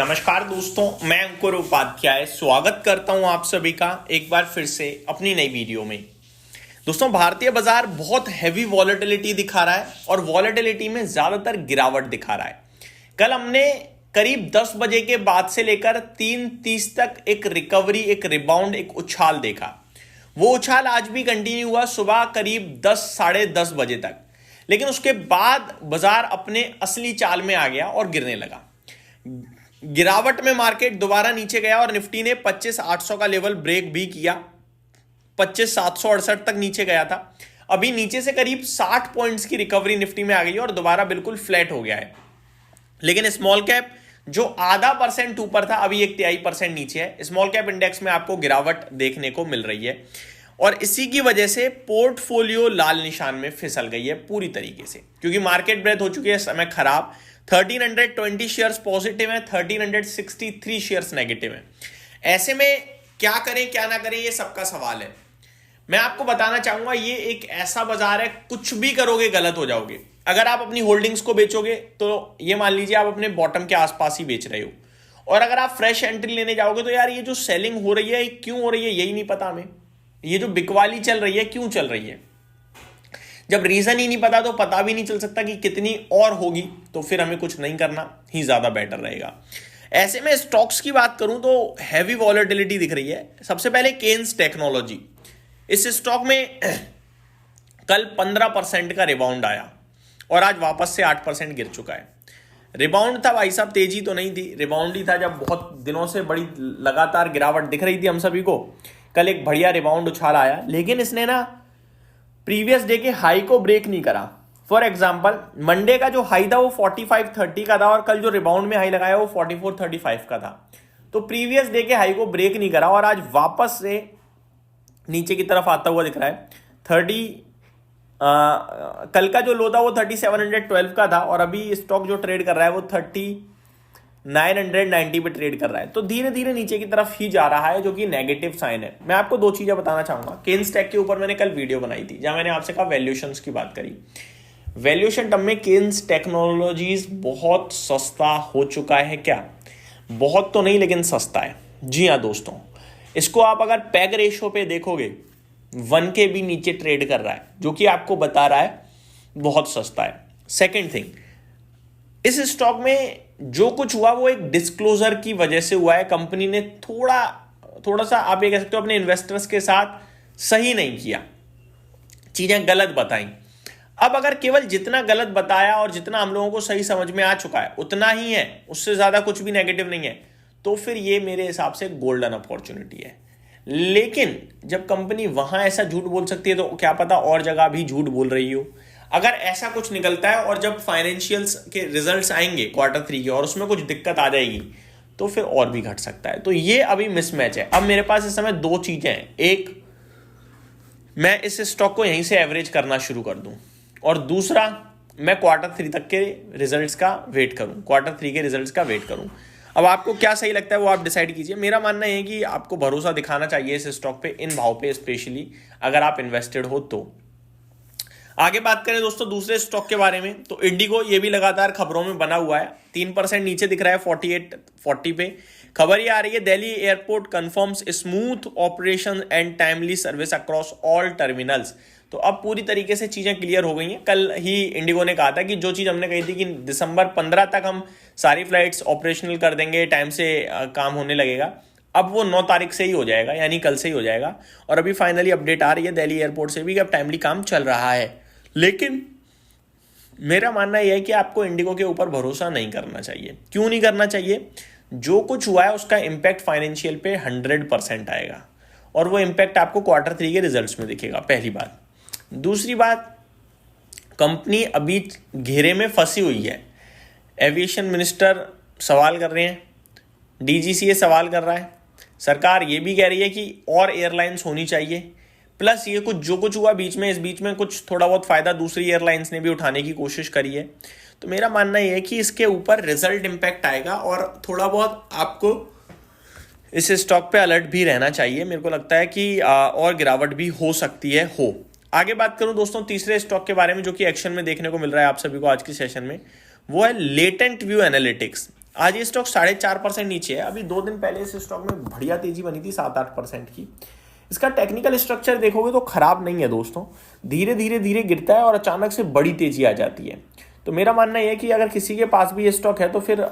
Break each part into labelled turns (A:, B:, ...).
A: नमस्कार दोस्तों, मैं अंकुर उपाध्याय स्वागत करता हूं आप सभी का एक बार फिर से अपनी नई वीडियो में। दोस्तों, भारतीय बाजार बहुत हैवी वॉलेटिलिटी दिखा रहा है और वॉलेटिलिटी में ज्यादातर गिरावट दिखा रहा है। कल हमने करीब 10 बजे के बाद से लेकर 3:30 तक एक रिकवरी, एक रिबाउंड, एक उछाल देखा। वो उछाल आज भी कंटिन्यू हुआ सुबह करीब 10 साढ़े 10 बजे तक, लेकिन उसके बाद बाजार अपने असली चाल में आ गया और गिरने लगा। गिरावट में मार्केट दोबारा नीचे गया और निफ्टी ने 25,800 का लेवल ब्रेक भी किया। 25,768 तक नीचे गया था। अभी नीचे से करीब 60 पॉइंट्स की रिकवरी निफ्टी में आ गई और दोबारा बिल्कुल फ्लैट हो गया है। लेकिन स्मॉल कैप जो आधा % ऊपर था, अभी 1/3% नीचे है। स्मॉल कैप इंडेक्स में आपको गिरावट देखने को मिल रही है और इसी की वजह से पोर्टफोलियो लाल निशान में फिसल गई है पूरी तरीके से, क्योंकि मार्केट ब्रेथ हो चुकी है समय खराब। 1320 शेयर्स पॉजिटिव है, 1363 शेयर्स नेगेटिव है। ऐसे में क्या करें क्या ना करें, ये सबका सवाल है। मैं आपको बताना चाहूंगा, ये एक ऐसा बाजार है, कुछ भी करोगे गलत हो जाओगे। अगर आप अपनी होल्डिंग्स को बेचोगे तो ये मान लीजिए आप अपने बॉटम के आसपास ही बेच रहे हो, और अगर आप फ्रेश एंट्री लेने जाओगे तो यार ये जो सेलिंग हो रही है क्यों हो रही है यही नहीं पता हमें। ये जो बिकवाली चल रही है क्यों चल रही है, जब रीजन ही नहीं पता तो पता भी नहीं चल सकता कि कितनी और होगी, तो फिर हमें कुछ नहीं करना ही ज्यादा बेटर रहेगा। ऐसे में स्टॉक्स की बात करूं तो हैवी वॉलेटिलिटी दिख रही है। सबसे पहले केन्स टेक्नोलॉजी, इस स्टॉक में कल 15% का रिबाउंड आया और आज वापस से 8% गिर चुका है। रिबाउंड था भाई साहब, तेजी तो नहीं थी, रिबाउंड ही था। जब बहुत दिनों से बड़ी लगातार गिरावट दिख रही थी हम सभी को, कल एक बढ़िया रिबाउंड उछाल आया, लेकिन इसने ना प्रीवियस डे के हाई को ब्रेक नहीं करा। फॉर एग्जांपल, मंडे का जो हाई था वो 4530 का था और कल जो रिबाउंड में हाई लगाया वो 4435 का था। तो प्रीवियस डे के हाई को ब्रेक नहीं करा और आज वापस से नीचे की तरफ आता हुआ दिख रहा है। कल का जो लो था वो 3712 का था और अभी स्टॉक जो ट्रेड कर रहा है वो 3990 पे ट्रेड कर रहा है। तो धीरे धीरे नीचे की तरफ ही जा रहा है, जो कि नेगेटिव साइन है। मैं आपको दो चीजें बताना चाहूंगा। केन्स टेक के ऊपर मैंने कल वीडियो बनाई थी जहां मैंने आपसे कहा वैल्यूएशंस की बात करी। वैल्यूएशन टर्म में केन्स टेक्नोलॉजीज बहुत सस्ता हो चुका है। क्या बहुत तो नहीं, लेकिन सस्ता है। जी हाँ दोस्तों, इसको आप अगर पैग रेशो पे देखोगे 1 के भी नीचे ट्रेड कर रहा है, जो कि आपको बता रहा है बहुत सस्ता है। सेकेंड थिंग, इस स्टॉक में जो कुछ हुआ वो एक डिस्क्लोजर की वजह से हुआ है। कंपनी ने थोड़ा सा आप ये कह सकते हो अपने इन्वेस्टर्स के साथ सही नहीं किया, चीजें गलत बताई। अब अगर केवल जितना गलत बताया और जितना हम लोगों को सही समझ में आ चुका है उतना ही है, उससे ज्यादा कुछ भी नेगेटिव नहीं है, तो फिर ये मेरे हिसाब से गोल्डन अपॉर्चुनिटी है। लेकिन जब कंपनी वहां ऐसा झूठ बोल सकती है तो क्या पता और जगह भी झूठ बोल रही हो। अगर ऐसा कुछ निकलता है और जब फाइनेंशियल्स के रिजल्ट्स आएंगे Q3 के और उसमें कुछ दिक्कत आ जाएगी तो फिर और भी घट सकता है। तो ये अभी मिसमैच है। अब मेरे पास इस समय दो चीजें हैं, एक मैं इस स्टॉक को यहीं से एवरेज करना शुरू कर दूं और दूसरा मैं Q3 तक के रिजल्ट्स का वेट करूं, Q3 के रिजल्ट्स का वेट करूं। अब आपको क्या सही लगता है वो आप डिसाइड कीजिए। मेरा मानना है कि आपको भरोसा दिखाना चाहिए इस स्टॉक पे, इन भाव पे, स्पेशली अगर आप इन्वेस्टेड हो तो। आगे बात करें दोस्तों दूसरे स्टॉक के बारे में, तो इंडिगो ये भी लगातार खबरों में बना हुआ है। 3% नीचे दिख रहा है 4840 पे। खबर ये आ रही है, Delhi airport confirms smooth operation and timely service across all terminals. तो अब पूरी तरीके से चीजें क्लियर हो गई हैं। कल ही इंडिगो ने कहा था कि जो चीज हमने कही थी कि दिसंबर 15 तक हम सारी फ्लाइट्स ऑपरेशनल कर देंगे, टाइम से काम होने लगेगा, अब वो 9 तारीख से ही हो जाएगा, यानी कल से ही हो जाएगा। और अभी फाइनली अपडेट आ रही है दिल्ली एयरपोर्ट से भी कि अब टाइमली काम चल रहा है। लेकिन मेरा मानना यह है कि आपको इंडिगो के ऊपर भरोसा नहीं करना चाहिए। क्यों नहीं करना चाहिए? जो कुछ हुआ है उसका इंपैक्ट फाइनेंशियल पे 100% आएगा और वो इंपैक्ट आपको Q3 के रिजल्ट्स में दिखेगा, पहली बात। दूसरी बात, कंपनी अभी घेरे में फंसी हुई है। एविएशन मिनिस्टर सवाल कर रहे हैं, DGCA सवाल कर रहा है, सरकार ये भी कह रही है कि और एयरलाइंस होनी चाहिए, प्लस ये कुछ जो कुछ हुआ बीच में, इस बीच में कुछ थोड़ा बहुत फायदा दूसरी एयरलाइंस ने भी उठाने की कोशिश करी है। तो मेरा मानना यह है कि इसके ऊपर रिजल्ट इंपैक्ट आएगा और थोड़ा बहुत आपको इस स्टॉक पे अलर्ट भी रहना चाहिए। मेरे को लगता है कि और गिरावट भी हो सकती है। आगे बात करूं दोस्तों तीसरे स्टॉक के बारे में जो कि एक्शन में देखने को मिल रहा है आप सभी को आज की सेशन में, वो है लेटेंट व्यू एनालिटिक्स। आज ये स्टॉक 4.5% नीचे है। अभी 2 दिन पहले इस स्टॉक में बढ़िया तेजी बनी थी 7-8% की। इसका टेक्निकल स्ट्रक्चर देखोगे तो खराब नहीं है दोस्तों, धीरे धीरे धीरे गिरता है और अचानक से बड़ी तेजी आ जाती है। तो मेरा मानना यह है कि अगर किसी के पास भी ये स्टॉक है तो फिर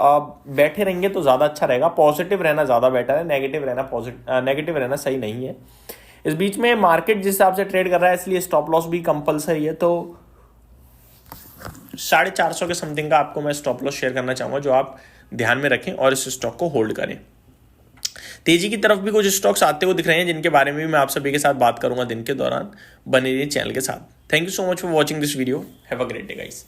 A: बैठे रहेंगे तो ज़्यादा अच्छा रहेगा। पॉजिटिव रहना ज़्यादा बेटर है, नेगेटिव रहना सही नहीं है। इस बीच में मार्केट जिस हिसाब से ट्रेड कर रहा है इसलिए स्टॉप लॉस भी कंपलसरी है। तो 450 के समथिंग का आपको मैं स्टॉप लॉस शेयर करना चाहूँगा जो आप ध्यान में रखें और इस स्टॉक को होल्ड करें। तेजी की तरफ भी कुछ स्टॉक्स आते हुए दिख रहे हैं जिनके बारे में भी मैं आप सभी के साथ बात करूंगा दिन के दौरान। बने रहिए चैनल के साथ। Thank you so much for watching this video. Have a great day guys.